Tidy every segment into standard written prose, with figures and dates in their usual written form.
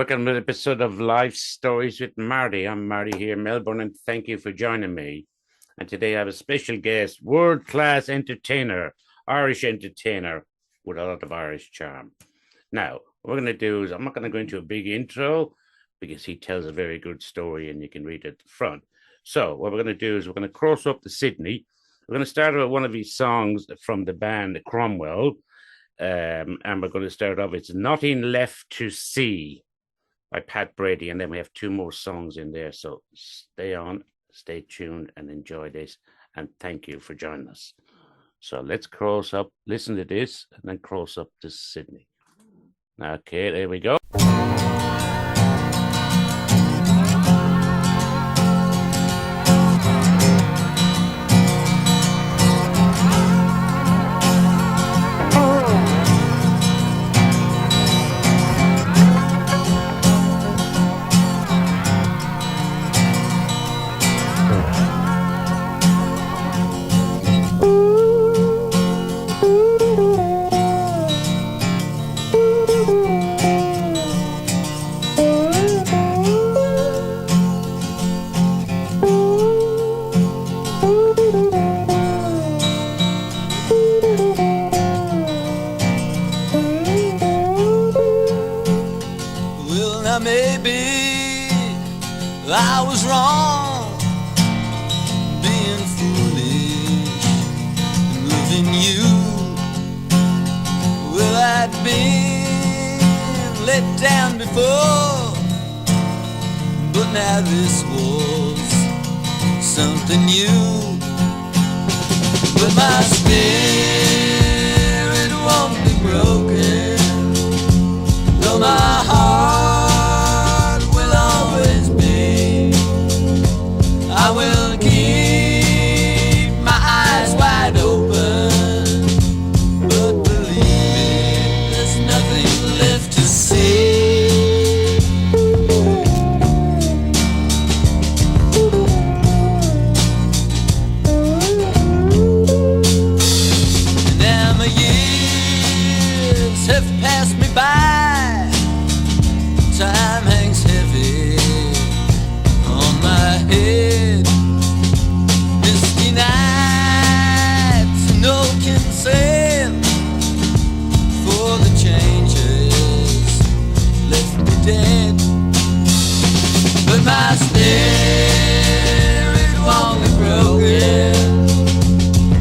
Welcome to an episode of Life Stories with Marty. I'm Marty here in Melbourne, and thank you for joining me. And today I have a special guest, world class entertainer, Irish entertainer with a lot of Irish charm. Now, what we're going to do is I'm not going to go into a big intro because he tells a very good story and you can read it at the front. So, what we're going to do is we're going to cross up to Sydney. We're going to start with one of his songs from the band Cromwell. And we're going to start off, it's Nothing Left to See by Pat Brady, and then we have two more songs in there. So stay on, stay tuned, and enjoy this. And thank you for joining us. So let's cross up, listen to this, and then cross up to Sydney. Okay, there we go. I was wrong, being foolish and loving you. Well, I'd been let down before, but now this was something new. But my spirit won't be broken, though my heart will always be. I will keep my eyes wide open, but believe me, there's nothing left to see. Now my years have passed me by, time hangs heavy on my head. Misty nights, no can sail, for the changes left me dead. But my spirit won't be broken,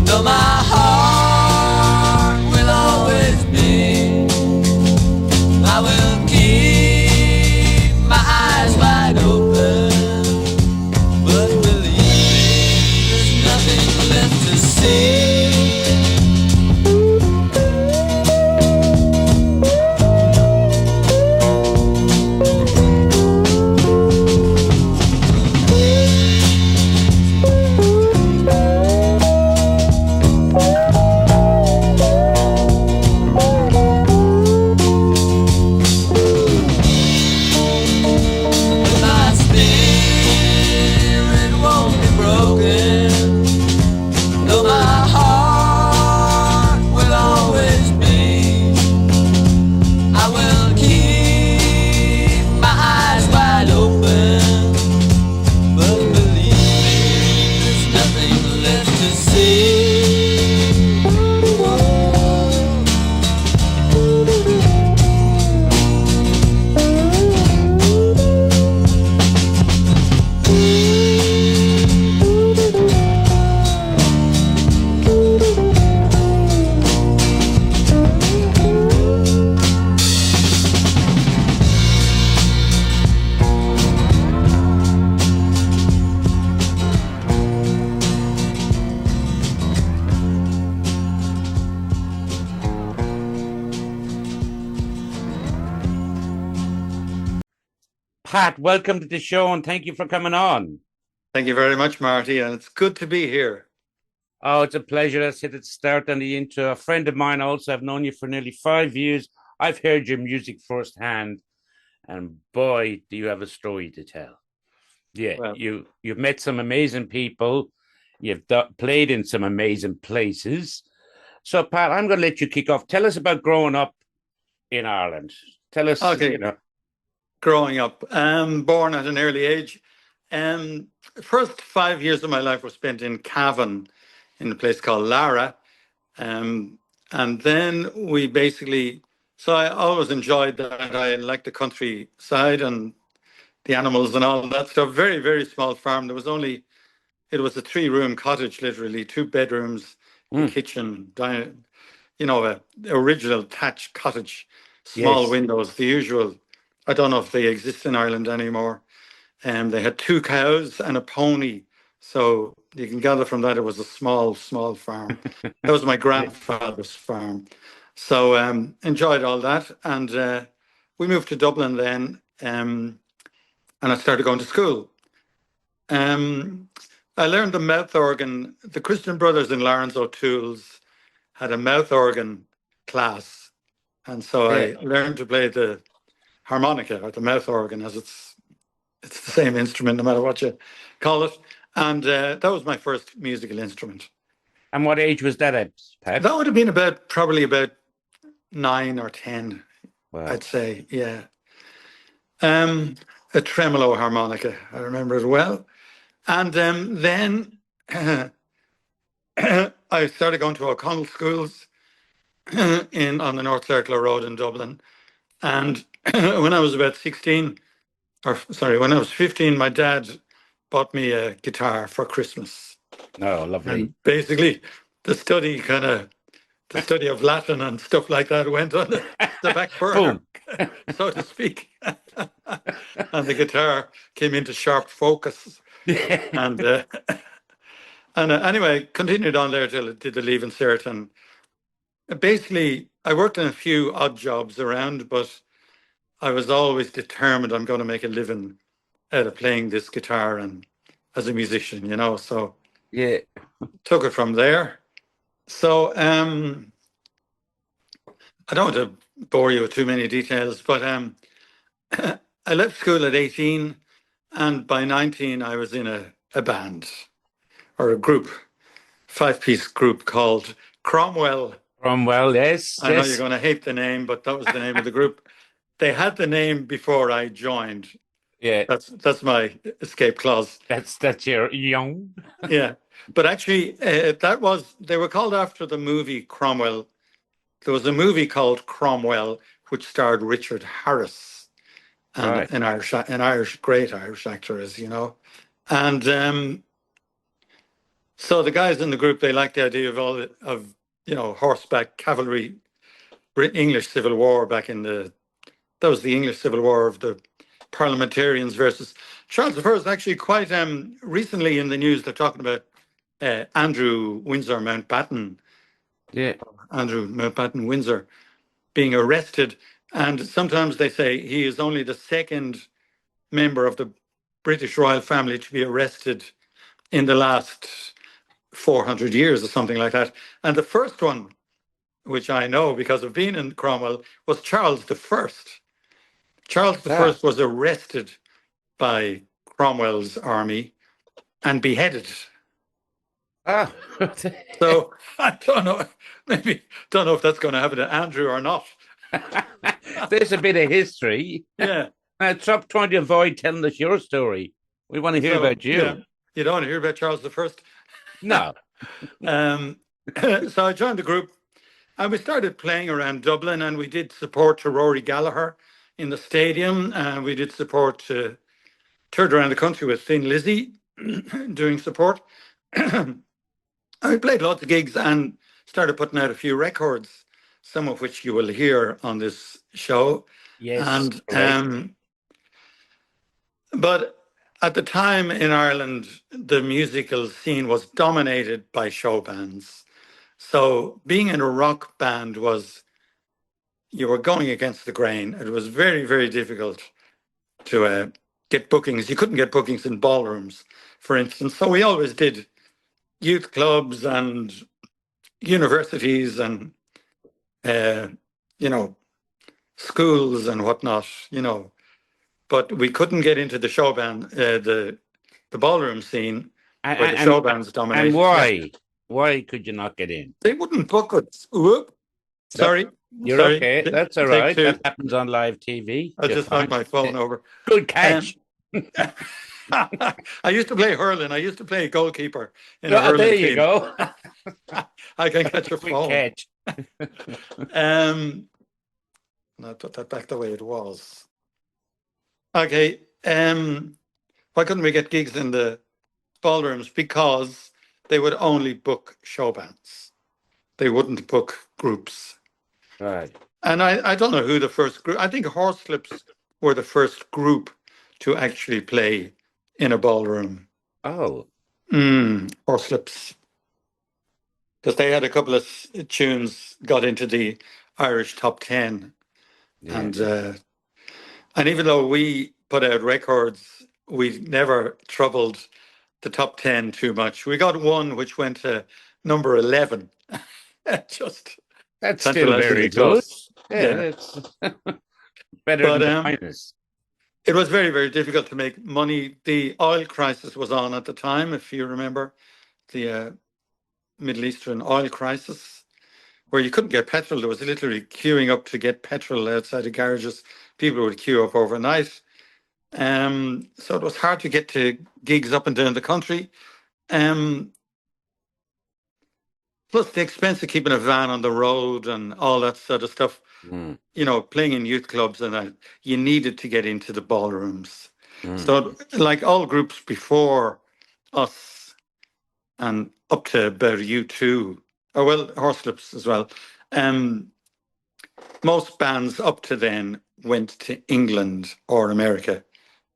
though my heart will always be. I will keep my eyes wide open, but believe me, there's nothing left to see. My spirit won't be broken, though my heart will always be. I will keep my eyes wide open, but believe me, there's nothing left to see. Pat, welcome to the show, and thank you for coming on. Thank you very much, Marty, and it's good to be here. Oh, it's a pleasure. Let's hit it start on the intro. A friend of mine also, I've known you for nearly 5 years. I've heard your music firsthand, and boy, do you have a story to tell. Yeah, Well, you've met some amazing people. You've played in some amazing places. So, Pat, I'm going to let you kick off. Tell us about growing up in Ireland. Tell us, Okay. you know. growing up. Born at an early age. First 5 years of my life were spent in Cavan, in a place called Lara. And then we basically, so I always enjoyed that. I liked the countryside and the animals and all that stuff. Very, very small farm. It was a 3-room cottage, literally, 2 bedrooms, a Mm, kitchen, a original thatched cottage, small yes. windows, the usual. I don't know if they exist in Ireland anymore. They had 2 cows and a pony. So you can gather from that it was a small, small farm. That was my grandfather's farm. So enjoyed all that. And we moved to Dublin then, and I started going to school. I learned the mouth organ. The Christian Brothers in Lawrence O'Toole's had a mouth organ class. And so Yeah. I learned to play the harmonica or the mouth organ, as it's the same instrument no matter what you call it. And that was my first musical instrument. And what age was that at, Pat? That would have been probably about 9 or 10, Wow. I'd say. Yeah. A tremolo harmonica. I remember it well. And then I started going to O'Connell schools on the North Circular Road in Dublin. And when I was about 16, when I was 15, my dad bought me a guitar for Christmas. Oh, lovely. And basically, the study of Latin and stuff like that went on the back burner, so to speak. And the guitar came into sharp focus. And anyway, continued on there till I did the Leaving Cert. And basically, I worked in a few odd jobs around, but I was always determined I'm going to make a living out of playing this guitar and as a musician, so Yeah. took it from there. So I don't want to bore you with too many details, but I left school at 18, and by 19 I was in a band or a group, 5-piece group called Cromwell. Cromwell, yes. I know you're going to hate the name, but that was the name of the group. They had the name before I joined. Yeah. That's my escape clause. That's your young. Yeah. But actually, they were called after the movie Cromwell. There was a movie called Cromwell, which starred Richard Harris, and Right. an great Irish actor, as you know. And so the guys in the group, they liked the idea of horseback cavalry, English Civil War that was the English Civil War of the parliamentarians versus Charles I. Is actually quite recently in the news. They're talking about Andrew Windsor Mountbatten. Yeah. Andrew Mountbatten Windsor being arrested. And sometimes they say he is only the second member of the British royal family to be arrested in the last 400 years or something like that. And the first one, which I know because of being in Cromwell, was Charles I. Charles I was arrested by Cromwell's army and beheaded. Ah. So I don't know if that's going to happen to Andrew or not. There's a bit of history. Yeah. Stop trying to avoid telling us your story. We want to hear about you. Yeah. You don't want to hear about Charles I? No. So I joined the group and we started playing around Dublin, and we did support to Rory Gallagher in the stadium. We did support toured around the country with Thin Lizzy doing support. And we played lots of gigs and started putting out a few records, some of which you will hear on this show. Yes. And but at the time in Ireland, the musical scene was dominated by show bands. So being in a rock band you were going against the grain. It was very, very difficult to get bookings. You couldn't get bookings in ballrooms, for instance. So we always did youth clubs and universities and, schools and whatnot, But we couldn't get into the show band, the ballroom scene where the show bands dominated. And why? Why could you not get in? They wouldn't book us. Whoop. Sorry. You're Sorry, okay. That's all take right. two. That happens on live TV. I You're just knocked fine. my phone over. Good Um, catch. I used to play hurling. I used to play goalkeeper in a Oh, there hurling you team. go. I can catch a Quick phone. catch. And I put that back the way it was. Okay. Why couldn't we get gigs in the ballrooms? Because they would only book show bands. They wouldn't book groups. Right. And I don't know who the first group, I think Horselips were the first group to actually play in a ballroom. Oh, Horselips. Because they had a couple of tunes got into the Irish top 10. yeah. And even though we put out records, we never troubled the top 10 too much. We got one which went to number 11. Just That's still tantalizing very to good. us. Yeah, Yeah. that's better But than the finest. it was very, very difficult to make money. The oil crisis was on at the time, if you remember, the Middle Eastern oil crisis, where you couldn't get petrol. There was literally queuing up to get petrol outside of garages. People would queue up overnight. So it was hard to get to gigs up and down the country. Plus the expense of keeping a van on the road and all that sort of stuff. Mm, You know, playing in youth clubs and that, you needed to get into the ballrooms. mm. So, like all groups before us and up to about U2, or well, Horselips as well, most bands up to then went to England or America.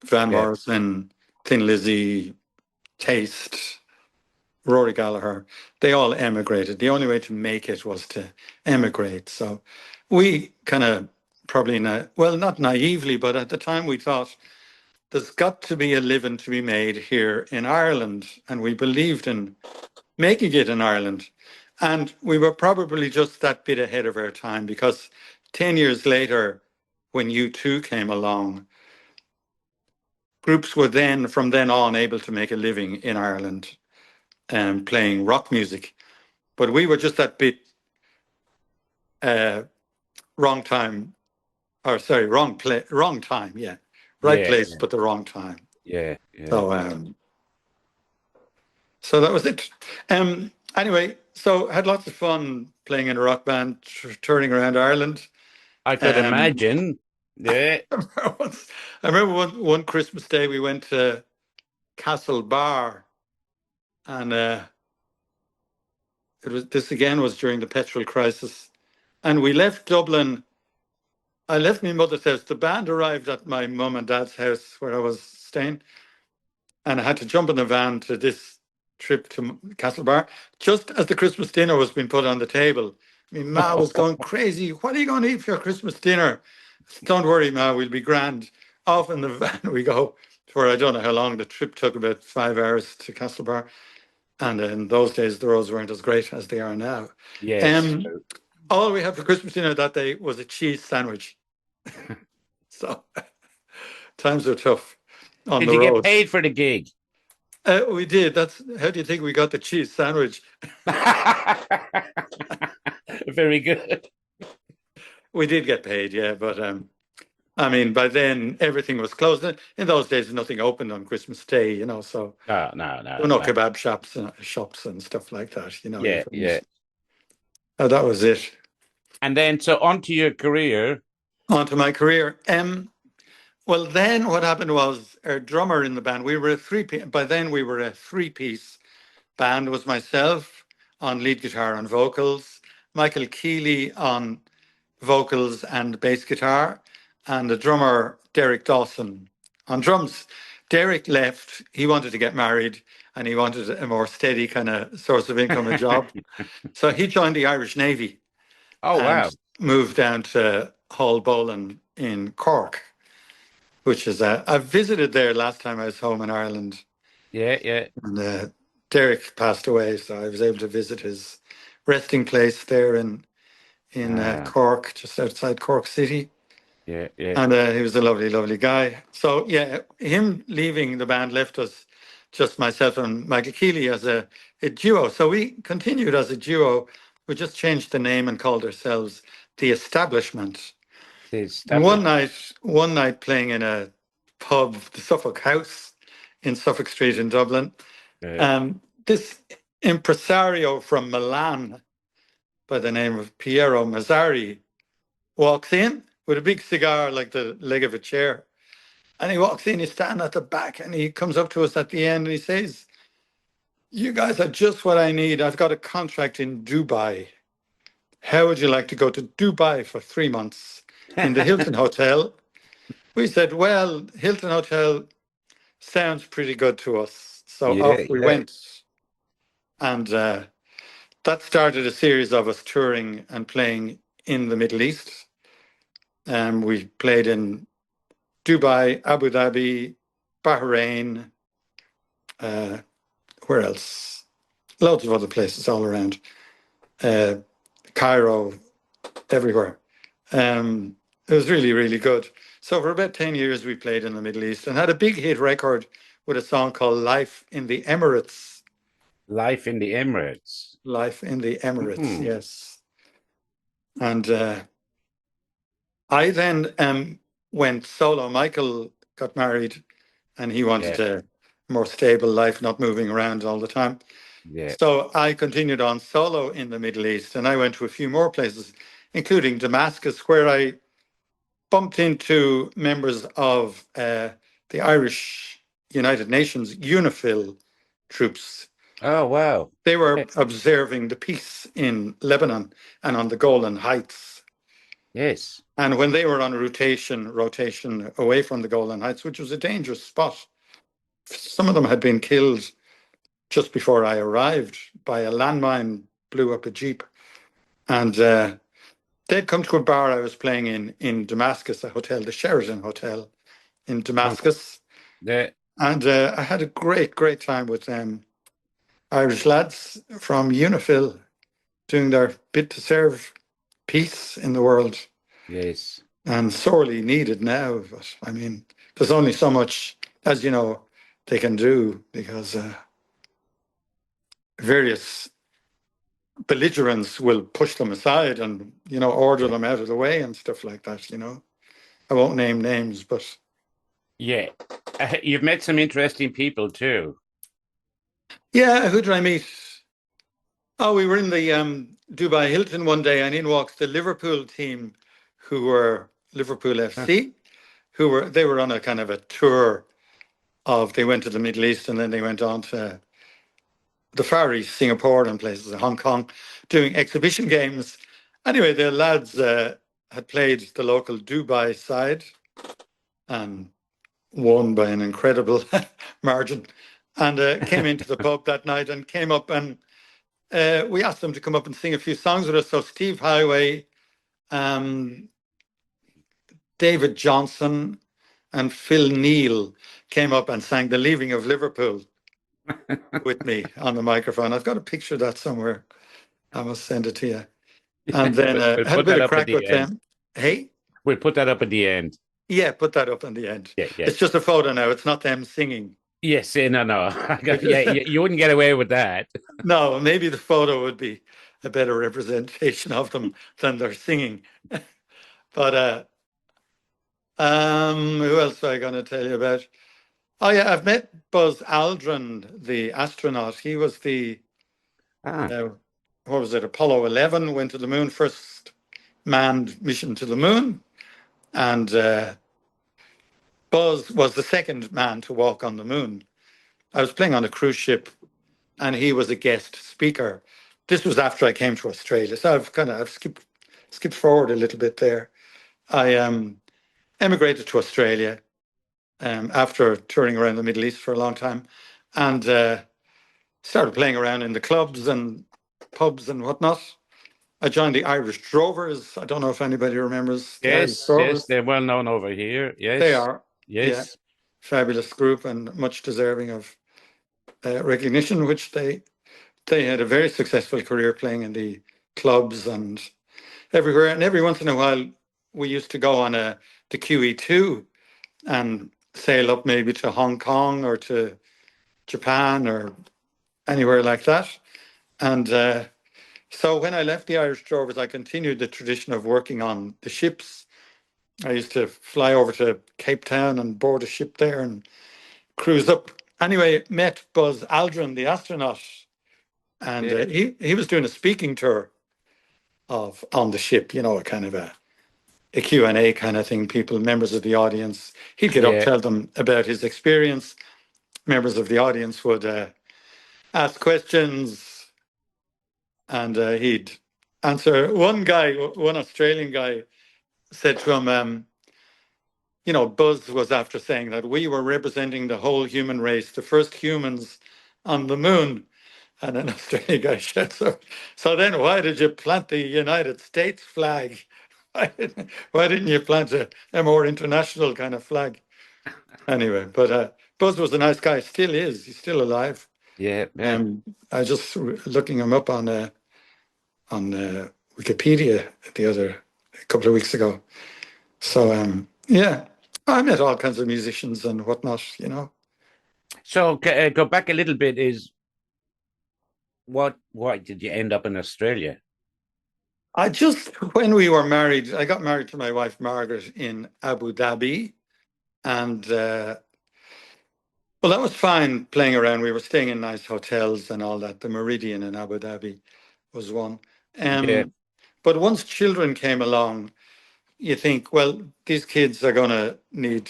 Van Yeah. Morrison, Thin Lizzy, Taste, Rory Gallagher, they all emigrated. The only way to make it was to emigrate. So we kind of probably, not naively, but at the time we thought there's got to be a living to be made here in Ireland. And we believed in making it in Ireland. And we were probably just that bit ahead of our time because 10 years later, when U2 came along, groups were then, from then on, able to make a living in Ireland playing rock music. But we were just that bit wrong time, or sorry, wrong time, yeah. Right Yeah. place, but the wrong time. Yeah. Yeah. So so that was it. Anyway, so had lots of fun playing in a rock band, touring around Ireland. I could imagine. Yeah. I remember one Christmas day we went to Castlebar, and this again was during the petrol crisis, and we left Dublin. I left my mother's house. The band arrived at my mum and dad's house where I was staying, and I had to jump in the van to this trip to Castlebar just as the Christmas dinner was being put on the table. My ma was going crazy. What are you going to eat for your Christmas dinner? Don't worry, ma, we'll be grand. Off in the van we go for I don't know how long the trip took, about 5 hours to Castlebar. And in those days, the roads weren't as great as they are now. Yes. All we had for Christmas dinner that day was a cheese sandwich. So times are tough on Did the you get road. paid for the gig? We did. How do you think we got the cheese sandwich? Very good. We did get paid, yeah, but I mean, by then everything was closed. In those days, nothing opened on Christmas Day, you know. So No, there were no kebab shops and stuff like that, you know. Yeah, yeah. That was it. And then, so onto your career. On to my career. Well, then what happened was our drummer in the band, by then we were a three-piece band. It was myself on lead guitar and vocals, Michael Keeley on vocals and bass guitar, and the drummer, Derek Dawson, on drums. Derek left. He wanted to get married and he wanted a more steady kind of source of income, a job. So he joined the Irish Navy. Oh, and wow. moved down to Hall Bolan in Cork, which is I visited there last time I was home in Ireland. Yeah, yeah. And Derek passed away, so I was able to visit his resting place there in Cork, just outside Cork City. Yeah, yeah. And he was a lovely, lovely guy. So yeah, him leaving the band left us, just myself and Michael Keeley, as a duo. So we continued as a duo. We just changed the name and called ourselves the establishment. This And tablet. one night playing in a pub, the Suffolk House in Suffolk Street in Dublin, this impresario from Milan by the name of Piero Mazzari walks in with a big cigar like the leg of a chair. And he walks in, he's standing at the back, and he comes up to us at the end and he says, "You guys are just what I need. I've got a contract in Dubai. How would you like to go to Dubai for 3 months in the Hilton Hotel?" We said, "Well, Hilton Hotel sounds pretty good to us." So Yeah, off we yeah. went. And that started a series of us touring and playing in the Middle East. We played in Dubai, Abu Dhabi, Bahrain, where else? Loads of other places all around. Cairo, everywhere. It was really, really good. So for about 10 years, we played in the Middle East and had a big hit record with a song called Life in the Emirates. Life in the Emirates. Life in the Emirates, Hmm. yes. And I then went solo. Michael got married and he wanted Yeah, a more stable life, not moving around all the time. yeah. So I continued on solo in the Middle East, and I went to a few more places, including Damascus, where I bumped into members of the Irish United Nations UNIFIL troops. Oh, wow. They were Yeah. observing the peace in Lebanon and on the Golan Heights. Yes. And when they were on a rotation away from the Golan Heights, which was a dangerous spot, some of them had been killed just before I arrived by a landmine, blew up a Jeep. And they'd come to a bar I was playing in Damascus, a hotel, the Sheraton Hotel in Damascus. Yeah. And I had a great, great time with them. Irish lads from UNIFIL doing their bit to serve peace in the world. Yes. And sorely needed now. But I mean, there's only so much, as you know, they can do because various belligerents will push them aside and, order Yeah. them out of the way and stuff like that. I won't name names, but Yeah. You've met some interesting people too. yeah, who did I meet? Oh, we were in the Dubai Hilton one day, and in walks the Liverpool team, who were Liverpool Huh. FC, they were on a kind of a tour they went to the Middle East and then they went on to the Far East, Singapore and places, Hong Kong, doing exhibition games. Anyway, the lads had played the local Dubai side and won by an incredible margin, and came into the pub that night and came up and we asked them to come up and sing a few songs with us. So Steve Highway, David Johnson, and Phil Neal came up and sang "The Leaving of Liverpool" with me on the microphone. I've got a picture of that somewhere. I must send it to you. And then We'll had a put bit that of up at crack the with end. them. Hey, We'll put that up at the end. yeah, put that up in the end. Yeah, yeah. It's just a photo now. It's not them singing. Yes, no, no. Yeah, Because you wouldn't get away with that. no, maybe the photo would be a better representation of them than their singing. But who else am I going to tell you about? Oh yeah, I've met Buzz Aldrin, the astronaut. He was the Ah, what was it? Apollo 11 went to the moon, first manned mission to the moon, and Buzz was the second man to walk on the moon. I was playing on a cruise ship, and he was a guest speaker. This was after I came to Australia, so I've skipped forward a little bit there. I emigrated to Australia after touring around the Middle East for a long time, and started playing around in the clubs and pubs and whatnot. I joined the Irish Drovers. I don't know if anybody remembers the Irish yes, yes. Drovers. They're well known over here. They Yes, are, yeah, yes. fabulous group and much deserving of recognition, which they had a very successful career playing in the clubs and everywhere. And every once in a while, we used to go on the QE2 and sail up maybe to Hong Kong or to Japan or anywhere like that. And So when I left the Irish Drovers, I continued the tradition of working on the ships. I used to fly over to Cape Town and board a ship there and cruise up. Anyway, met Buzz Aldrin, the astronaut, and Yeah. he was doing a speaking tour of on the ship, you know, a kind of a Q&A kind of thing. People, members of the audience, he'd get up, Yeah. tell them about his experience. Members of the audience would ask questions, and he'd answer. One guy, one Australian guy, said to him, you know, Buzz was after saying that we were representing the whole human race, the first humans on the moon. And an Australian guy shouts up, so then why did you plant the United States flag? Why didn't you plant a more international kind of flag? Anyway, but Buzz was a nice guy, still is. He's still alive. Yeah. Yeah. I just looking him up on Wikipedia a couple of weeks ago. So yeah, I met all kinds of musicians and whatnot, you know. So go back a little bit. Is why did you end up in Australia? When we were married, I got married to my wife, Margaret, in Abu Dhabi. And well, that was fine playing around. We were staying in nice hotels and all that. The Meridian in Abu Dhabi was one. Yeah. But once children came along, you think, well, these kids are going to need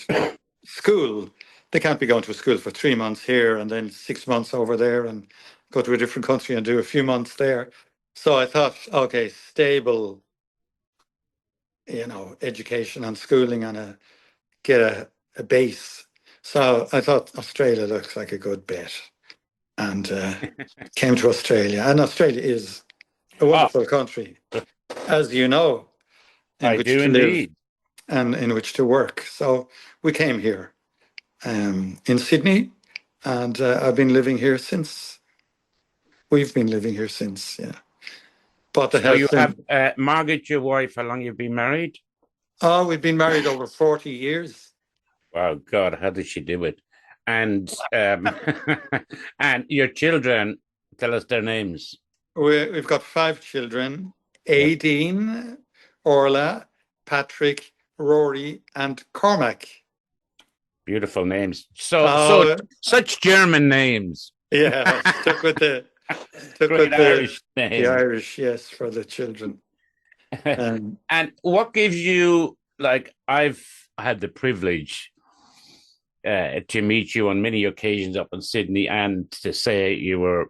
school. They can't be going to a school for 3 months here and then 6 months over there and go to a different country and do a few months there. So I thought, okay, stable, you know, education and schooling and get a base. So I thought Australia looks like a good bet, and came to Australia. And Australia is a wonderful country, as you know, in I which do to live indeed. and in which to work. So we came here in Sydney, and I've been living here since. We've been living here since, yeah. Bought the So you house have in. Margaret, your wife. How long you've been married? Oh, we've been married over 40 years. Wow, God, how did she do it? And and your children, tell us their names. We've got 5 children: Yep. Aideen, Orla, Patrick, Rory, and Cormac. Beautiful names. So Oh, such German names. yeah, stuck with Great Irish the name. Irish, yes, for the children. And what gives you, like, I've had the privilege to meet you on many occasions up in Sydney, and to say you were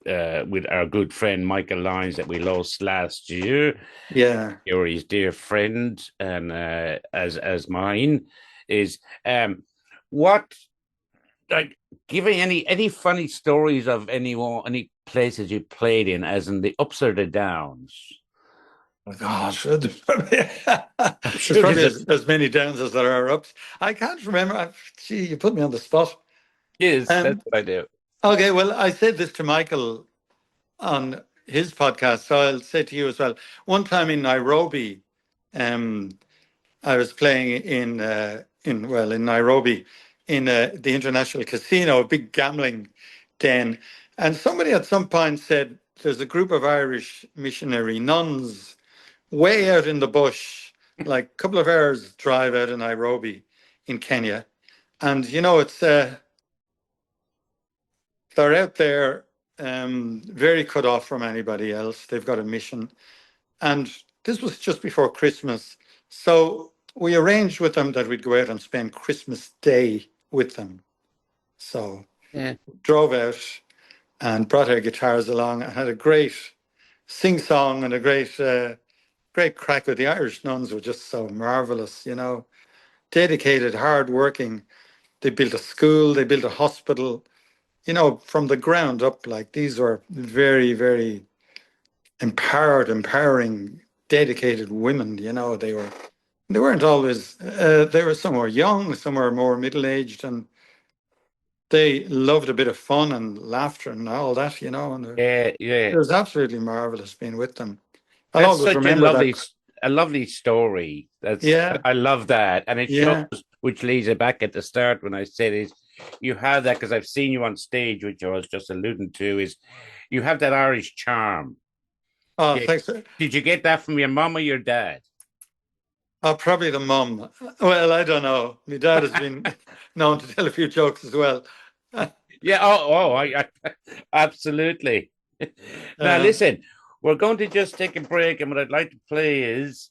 with our good friend Michael Lyons that we lost last year. Yeah. You're his dear friend, and as mine is what, like, giving any funny stories of any places you played in, as in the ups or the downs. Oh, gosh, there's Sure, probably as many downs as there are ups. I can't remember. Gee, you put me on the spot. yes, that's what I do. Okay, well, I said this to Michael on his podcast, so I'll say to you as well. One time in Nairobi, I was playing in Nairobi, in the International Casino, a big gambling den, and somebody at some point said, "There's a group of Irish missionary nuns way out in the bush, like a couple of hours drive out of Nairobi, in Kenya, and you know they're out there." Very cut off from anybody else. They've got a mission. And this was just before Christmas. So we arranged with them that we'd go out and spend Christmas Day with them. So Yeah. drove out and brought our guitars along and had a great sing-song and a great crack with the Irish nuns. Were just so marvelous, you know, dedicated, hard-working. They built a school, they built a hospital, you know, from the ground up. Like, these were very, very empowering, dedicated women. You know, they weren't always. Some were young, some were more middle-aged, and they loved a bit of fun and laughter and all that. You know, and Yeah, it yeah. was absolutely marvelous being with them. I'll That's always such remember that. a lovely story. Yeah, I love that, and it shows, yeah, which leads it back at the start when I said is you have that, because I've seen you on stage, which I was just alluding to, is you have that Irish charm. Oh, Yeah. thanks. Did you get that from your mom or your dad? Oh, probably the mum. Well, I don't know. My dad has been known to tell a few jokes as well. Yeah. I absolutely. Now, Um, listen, we're going to just take a break, and what I'd like to play is,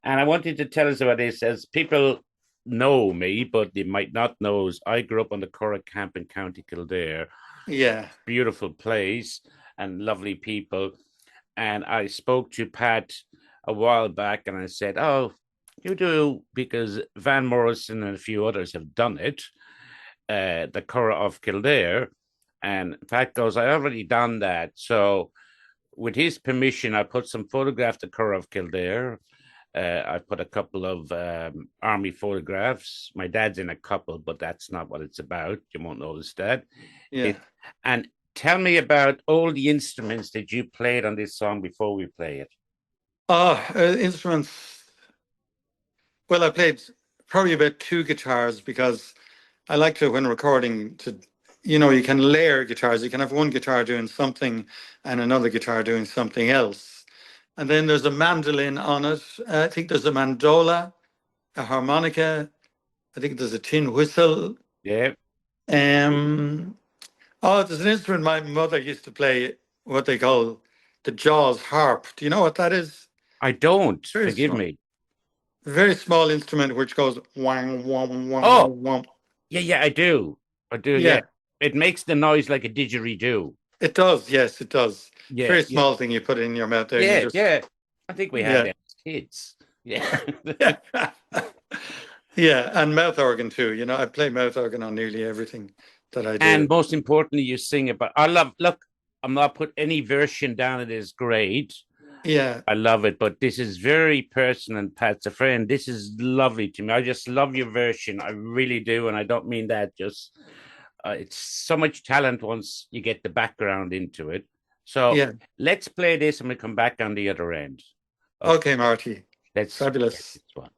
and I want you to tell us about this, as people know me, but they might not know, is I grew up on the CURRAGH camp in County Kildare. yeah, Beautiful place and lovely people. And I spoke to Pat a while back, and I said, "Oh, you do, because Van Morrison and a few others have done it, the Curragh of Kildare." And Pat goes, "I already done that." So, with his permission, I put some photographs of Curragh of Kildare. I put a couple of army photographs. My dad's in a couple, but that's not what it's about. You won't notice that. yeah. And tell me about all the instruments that you played on this song before we play it. Oh, instruments. Well, I played probably about 2 guitars because I like to, when recording, to, you can layer guitars. You can have one guitar doing something and another guitar doing something else. And then there's a mandolin on it. I think there's a mandola, a harmonica. I think there's a tin whistle. Yeah. There's an instrument my mother used to play, what they call the Jaws harp. Do you know what that is? I don't. Very Forgive small. me. A very small instrument which goes wang, wang, wang, Oh. wang. Yeah, I do. Yeah. It makes the noise like a didgeridoo. It does, yes, it does. Yeah. Very small thing you put in your mouth there. Yeah. I think we had that as kids. Yeah. Yeah, and mouth organ too. I play mouth organ on nearly everything that I do. And most importantly, you sing about. I'm not put any version down. It is great. Yeah. I love it, but this is very personal, and Pat's a friend. This is lovely to me. I just love your version. I really do. And I don't mean that just, it's so much talent once you get the background into it. So let's play this and we'll come back on the other end. Okay, Marty. That's fabulous. This one.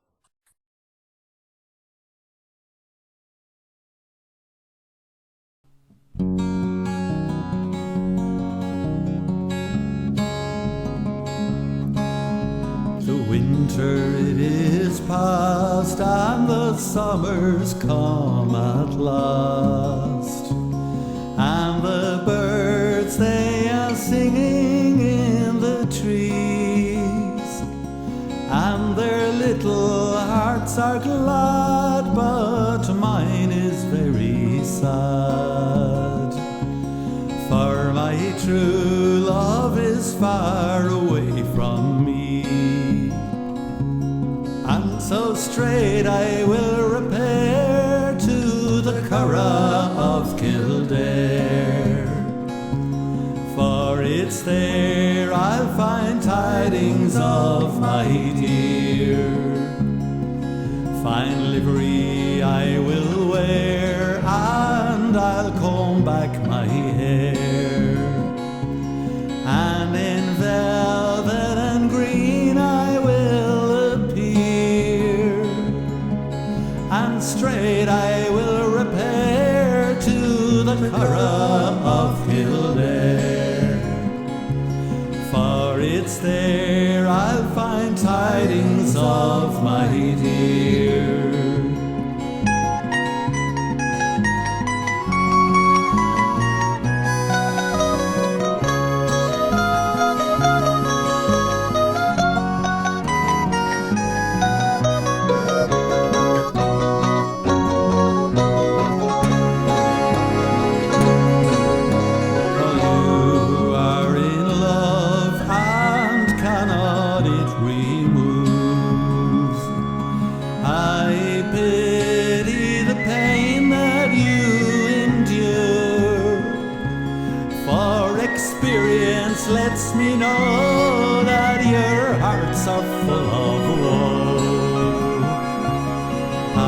The winter it is past and the summer's come at last, and the birds they are singing in the trees, and their little hearts are glad, but mine is very sad, for my true love is far away from me. And so straight I will repair to the Curragh of Kildare, for it's there I'll find tidings of my dear. Fine livery I will wear, and I'll comb back my hair, and in velvet and green I will appear, and straight I will repair to the Curragh of Kildare, for it's there I'll find tidings of my dear. Lets me know that your hearts are full of woe, a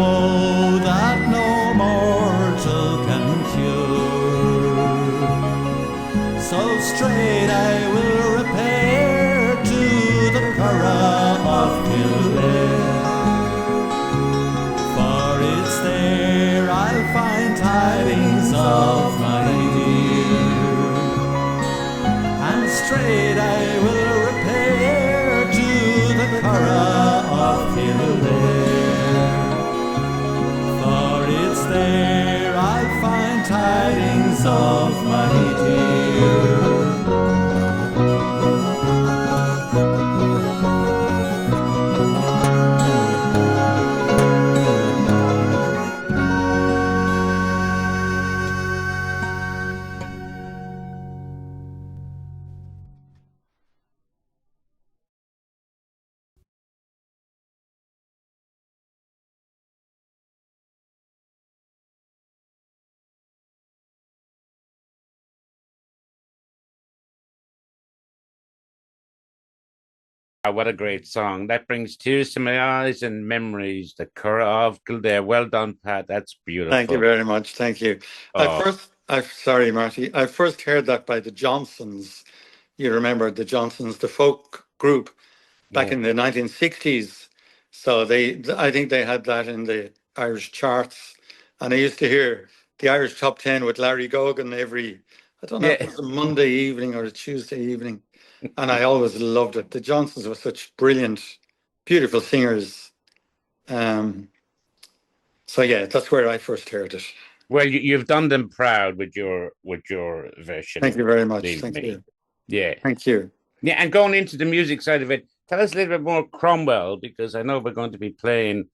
woe that no mortal can cure. So straight I will repair to the Curragh of Kildare, for it's there I'll find tidings of my dear. Straight I there I'll find tidings of my dear. What a great song. That brings tears to my eyes and memories. The CURRAGH of Kildare. Well done, Pat. That's beautiful. Thank you very much. Thank you. Oh. Sorry, Marty. I first heard that by the Johnsons. You remember the Johnsons, the folk group back in the 1960s. So I think they had that in the Irish charts. And I used to hear the Irish Top 10 with Larry Gogan I don't know if it was a Monday evening or a Tuesday evening. And I always loved it. The Johnsons were such brilliant, beautiful singers. So yeah, that's where I first heard it. Well, you've done them proud with your version. Thank you very much. Thank you. Yeah. Thank you. Yeah, and going into the music side of it, tell us a little bit more Cromwell, because I know we're going to be playing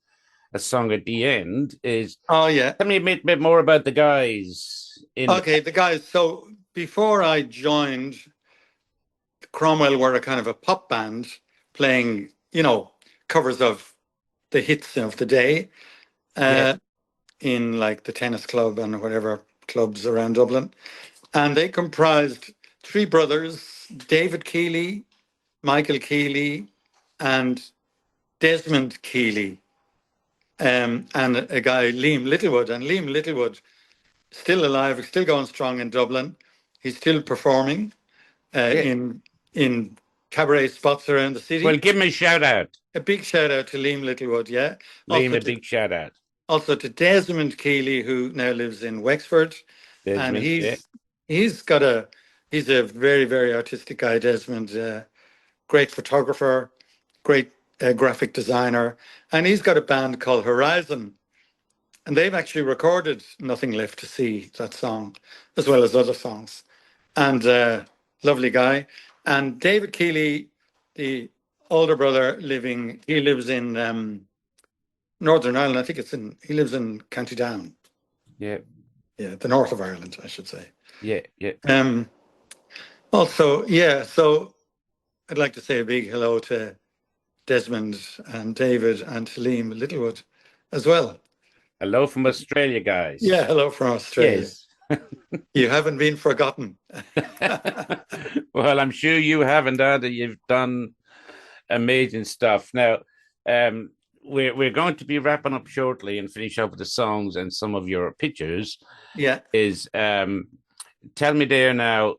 a song at the end. Tell me a bit more about the guys. The guys. So before I joined, Cromwell were a kind of a pop band playing, covers of the hits of the day in like the tennis club and whatever clubs around Dublin. And they comprised three brothers, David Keeley, Michael Keeley, and Desmond Keeley, and a guy, Liam Littlewood. And Liam Littlewood, still alive, still going strong in Dublin. He's still performing in cabaret spots around the city. Well, give him a shout out. A big shout out to Liam Littlewood, yeah. Liam, a big shout out. Also to Desmond Keeley, who now lives in Wexford. Desmond, and he's a very, very artistic guy, Desmond. Great photographer, great graphic designer. And he's got a band called Horizon. And they've actually recorded Nothing Left to See, that song, as well as other songs. And lovely guy. And David Keeley, the older brother, he lives in Northern Ireland. I think he lives in County Down. Yeah. Yeah, the north of Ireland, I should say. Yeah. So I'd like to say a big hello to Desmond and David and to Liam Littlewood as well. Hello from Australia, guys. Yeah, hello from Australia. Yes. You haven't been forgotten. Well, I'm sure you haven't either. You've done amazing stuff. Now, we're going to be wrapping up shortly and finish up with the songs and some of your pictures. Yeah. Tell me there now,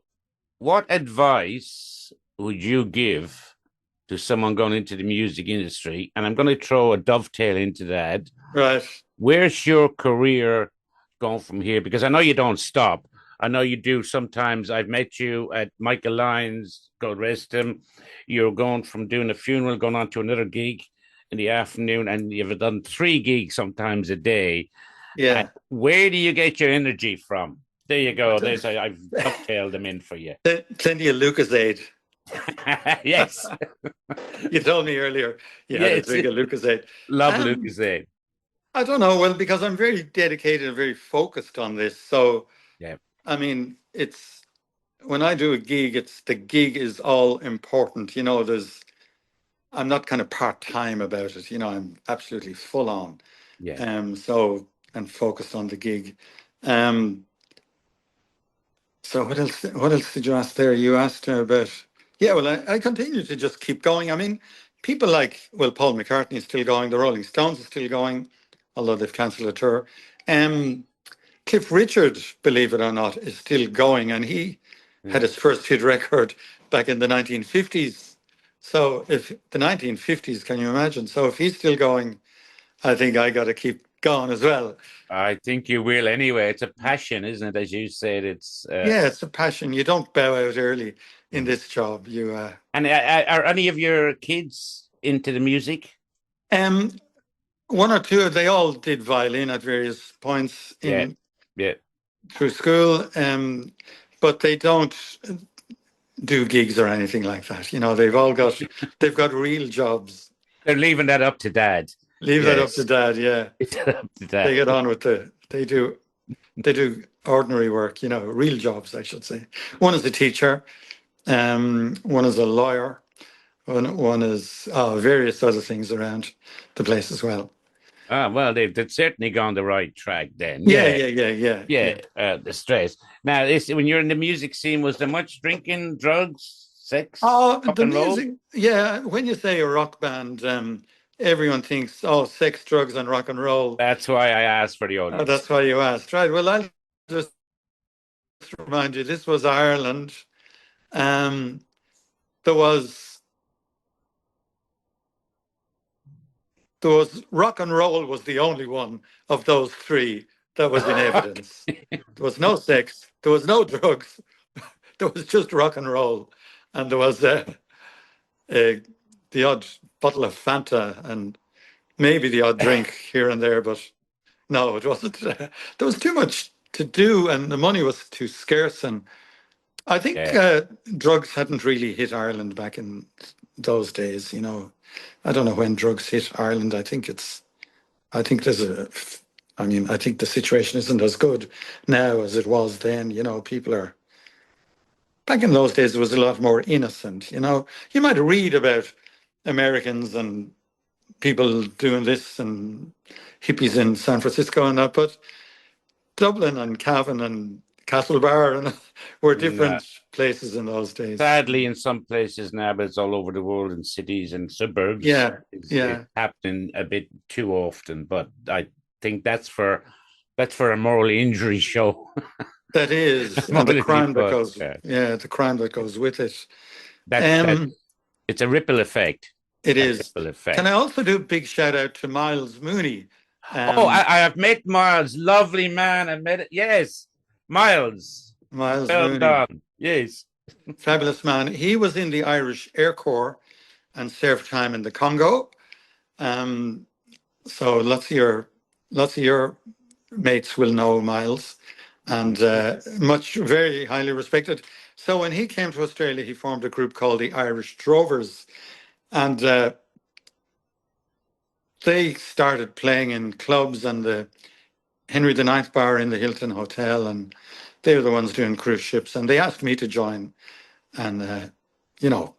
what advice would you give to someone going into the music industry? And I'm going to throw a dovetail into that. Right. Where's your career going from here? Because I know you don't stop. I know you do sometimes. I've met you at Michael Lyons, God rest him. You're going from doing a funeral, going on to another gig in the afternoon, and you've done 3 gigs sometimes a day. Yeah. And where do you get your energy from? There you go. I've dovetailed them in for you. Plenty of Lucozade. Yes. You told me earlier you had a drink of Lucozade. Love Lucozade. I don't know. Well, because I'm very dedicated and very focused on this. So, yeah. I mean, when I do a gig, the gig is all important. I'm not kind of part-time about it. I'm absolutely full on. Yeah. And focused on the gig. So what else did you ask there? You asked about, I continue to just keep going. I mean, people like, Paul McCartney is still going, the Rolling Stones are still going, although they've cancelled a tour. Cliff Richard, believe it or not, is still going, and he had his first hit record back in the 1950s. So if the 1950s, can you imagine? So if he's still going, I think I got to keep going as well. I think you will anyway. It's a passion, isn't it? As you said, it's it's a passion. You don't bow out early in this job. And are any of your kids into the music? one or two, they all did violin at various points Yeah, in yeah. through school, but they don't do gigs or anything like that. You know, they've got real jobs. They're leaving that up to dad. Leave that up to Yes, dad. Yeah, leave that up to they dad. get on with they do ordinary work. You know, real jobs, I should say. One is a teacher. One is a lawyer. One is various other things around the place as well. Ah, well, they've certainly gone the right track then. Yeah, Yeah, yeah, yeah, yeah, yeah. yeah. The stress. Now, when you're in the music scene, was there much drinking, drugs, sex, Oh, rock the and roll? music. Yeah, when you say a rock band, everyone thinks, oh, sex, drugs, and rock and roll. That's why I asked for the audience. That's why you asked, right? Well, I'll just remind you, this was Ireland. Um, there was rock and roll was the only one of those three that was in evidence. There was no sex, there was no drugs, there was just rock and roll, and there was the odd bottle of Fanta and maybe the odd drink here and there, but no, it wasn't. There was too much to do, and the money was too scarce. And I think Yeah. drugs hadn't really hit Ireland back in those days. You know, I don't know when drugs hit Ireland. I think there's I think the situation isn't as good now as it was then. You know, people are back in those days. It was a lot more innocent. You know, you might read about Americans and people doing this and hippies in San Francisco and that, but Dublin and Cavan and Castlebar and were No. different places in those days. Sadly, in some places now, but it's all over the world in cities and suburbs. Yeah, It's yeah, happening a bit too often. But I think that's for a moral injury show. that is, and the Moral injury crime that podcast. the crime that goes with it. That Um, it's a ripple effect. it A is. ripple Can I effect. also do a big shout out to Miles Mooney? Oh, I have met Miles, lovely man. I met it. Yes, Miles. Miles Well Mooney, done. Yes. fabulous man. He was in the Irish Air Corps and served time in the Congo. Um, so lots of your mates will know Miles, and very highly respected. So when he came to Australia, he formed a group called the Irish Drovers, and they started playing in clubs and the Henry the Ninth Bar in the Hilton Hotel, and they were the ones doing cruise ships. And they asked me to join, and you know,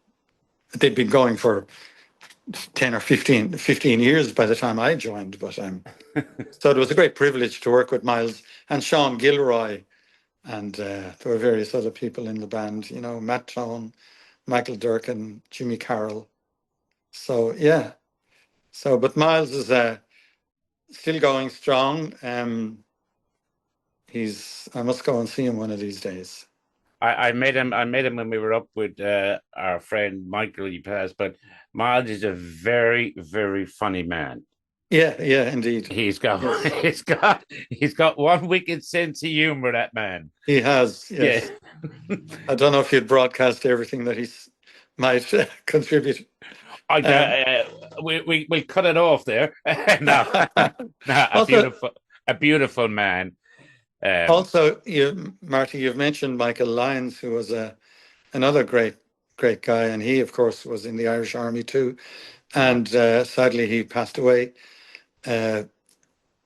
they'd been going for 10 or 15 years by the time I joined, but so it was a great privilege to work with Miles and Sean Gilroy, and there were various other people in the band, you know, Matt Tone, Michael Durkin, Jimmy Carroll. So yeah, but Miles is still going strong. I must go and see him one of these days. I met him. I met him when we were up with our friend Michael. He passed, but Miles is a very, very funny man. Yeah, yeah, indeed. He's got, Yes. he's got one wicked sense of humor. That man. He has, Yeah. yes. I don't know if you'd broadcast everything that he might contribute. We'll cut it off there. No, no, Also, a beautiful man. also, Marty, you've mentioned Michael Lyons, who was another great guy, and he, of course, was in the Irish Army too. And sadly, he passed away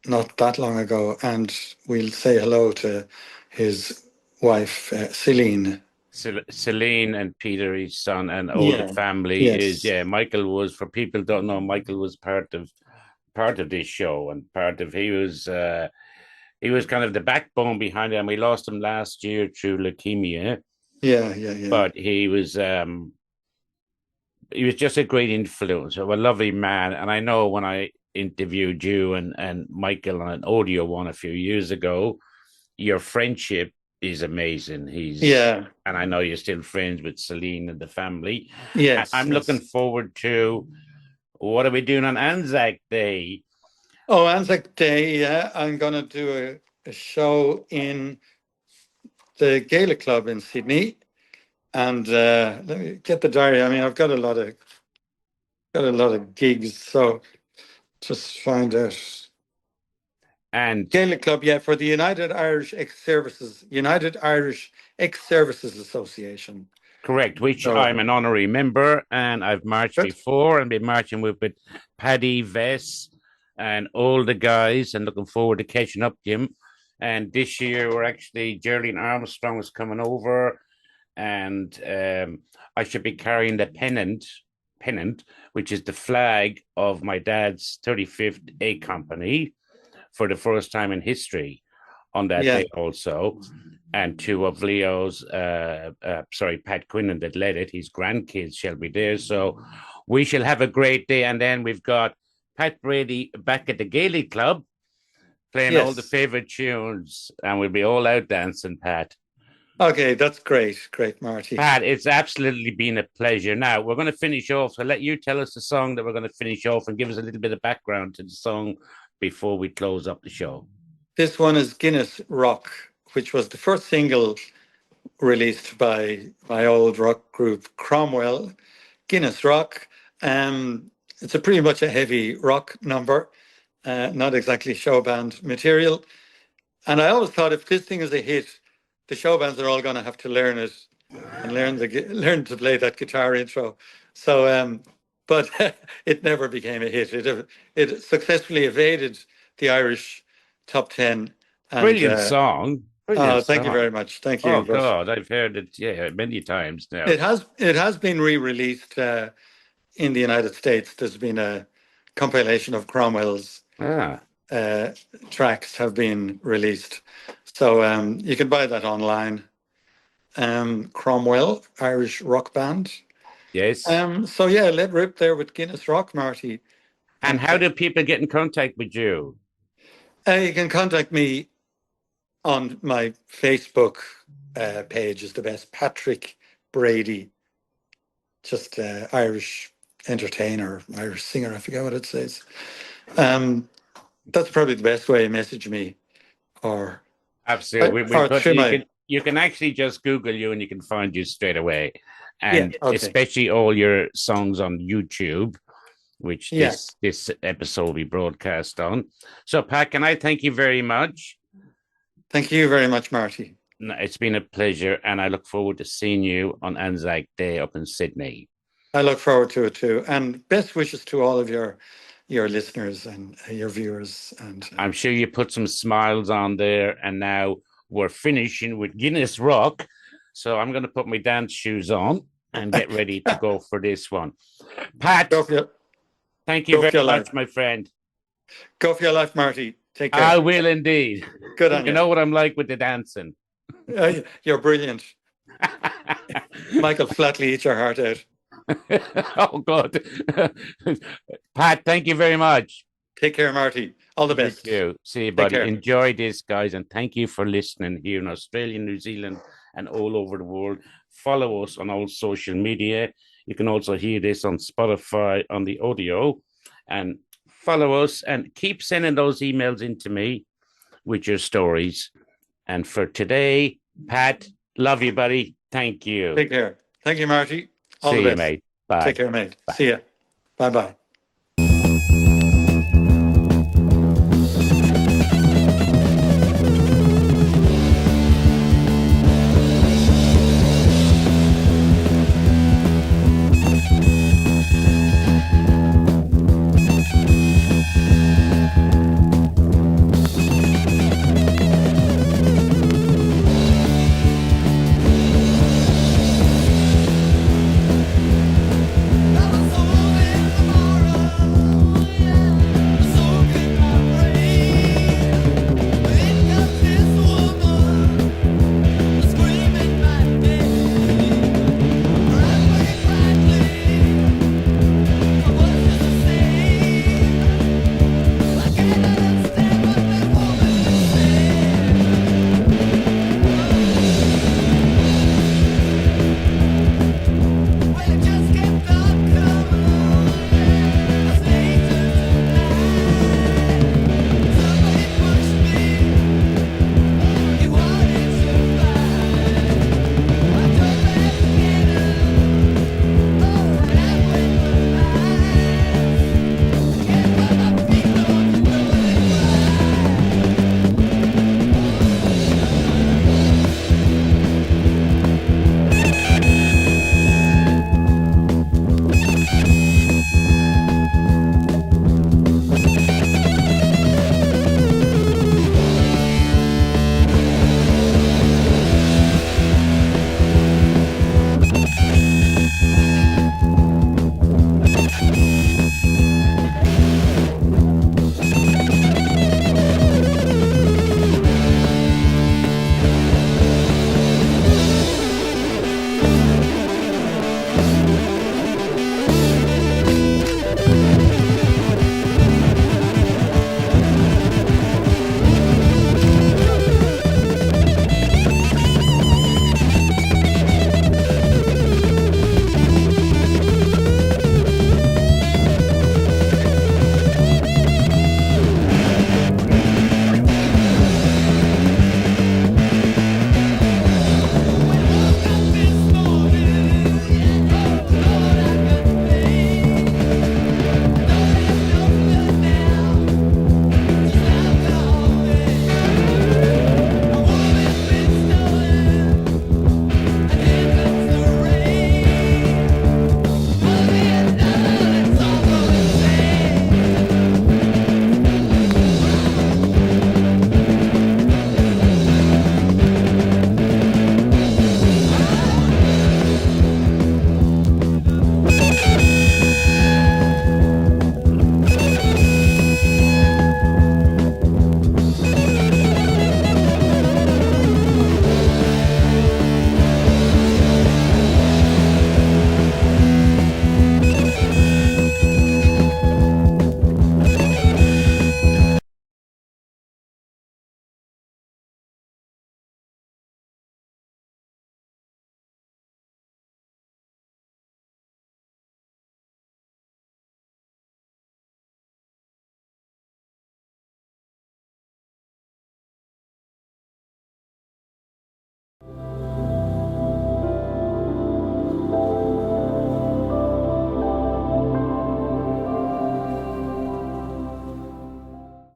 not that long ago. And we'll say hello to his wife, Celine. Celine and Peter, his son, and all the family is Yes. Michael was, for people who don't know, Michael was part of this show, and he was kind of the backbone behind it, and we lost him last year through leukemia. Yeah. But he was just a great influence, a lovely man. And I know when I interviewed you and Michael on an audio one a few years ago, your friendship is amazing. And I know you're still friends with Celine and the family. Yes. I'm looking forward to, what are we doing on Anzac Day? Oh, Anzac Day, yeah. I'm going to do a show in the Gaelic Club in Sydney. And let me get the diary. I mean, I've got a lot of gigs. So just find out. And Gaelic Club, yeah, for the United Irish Ex-Services Association. correct, which So- I'm an honorary member, and I've marched Good. before and been marching with Paddy, Vess, and all the guys, and looking forward to catching up to him. And this year, we're actually, Geraldine Armstrong is coming over, and I should be carrying the pennant, which is the flag of my dad's 35th A Company for the first time in history on that Yeah. day also. And two of Leo's, Pat Quinlan that led it, his grandkids shall be there. So we shall have a great day. And then we've got Pat Brady back at the Gaelic Club playing all the Yes. favorite tunes, and we'll be all out dancing, Pat. Okay, that's great. Great, Marty. Pat, it's absolutely been a pleasure. Now, we're going to finish off. So let you tell us the song that we're going to finish off and give us a little bit of background to the song before we close up the show. This one is Guinness Rock, which was the first single released by my old rock group Cromwell. Guinness Rock. It's pretty much a heavy rock number, not exactly show band material. And I always thought if this thing is a hit, the show bands are all going to have to learn it and learn to play that guitar intro. So, but it never became a hit. It successfully evaded the Irish top 10. And, Brilliant song. Brilliant thank song. you very much. Thank you. Oh God, I've heard it many times now. It has been re-released in the United States. There's been a compilation of Cromwell's tracks have been released. So you can buy that online. Cromwell, Irish rock band. Yes. So yeah, let rip there with Guinness Rock, Marty. And how do people get in contact with you? You can contact me on my Facebook page is the best. Patrick Brady, just Irish entertainer, Irish singer. I forget what it says. That's probably the best way to message me. Or absolutely, you can actually just Google you and you can find you straight away, and especially all your songs on YouTube, which this episode will be broadcast on. So, Pat, can I thank you very much? Thank you very much, Marty. It's been a pleasure, and I look forward to seeing you on Anzac Day up in Sydney. I look forward to it too, and best wishes to all of your listeners and your viewers. And I'm sure you put some smiles on there. And now we're finishing with Guinness Rock, so I'm going to put my dance shoes on and get ready to go for this one. Pat, thank you very much, my friend. Go for your life, Marty. Take care. I will indeed. Good on you. You know what I'm like with the dancing. You're brilliant. Michael flatly eat your heart out. Oh, God. Pat, thank you very much. Take care, Marty. All the best. Thank you. See you, buddy. Enjoy this, guys, and thank you for listening here in Australia, New Zealand, and all over the world. Follow us on all social media. You can also hear this on Spotify on the audio, and follow us and keep sending those emails in to me with your stories. And for today, Pat, love you, buddy. Thank you. Take care. Thank you, Marty. All See the you, best. mate. Bye. Take care, mate. Bye. See ya. Bye-bye.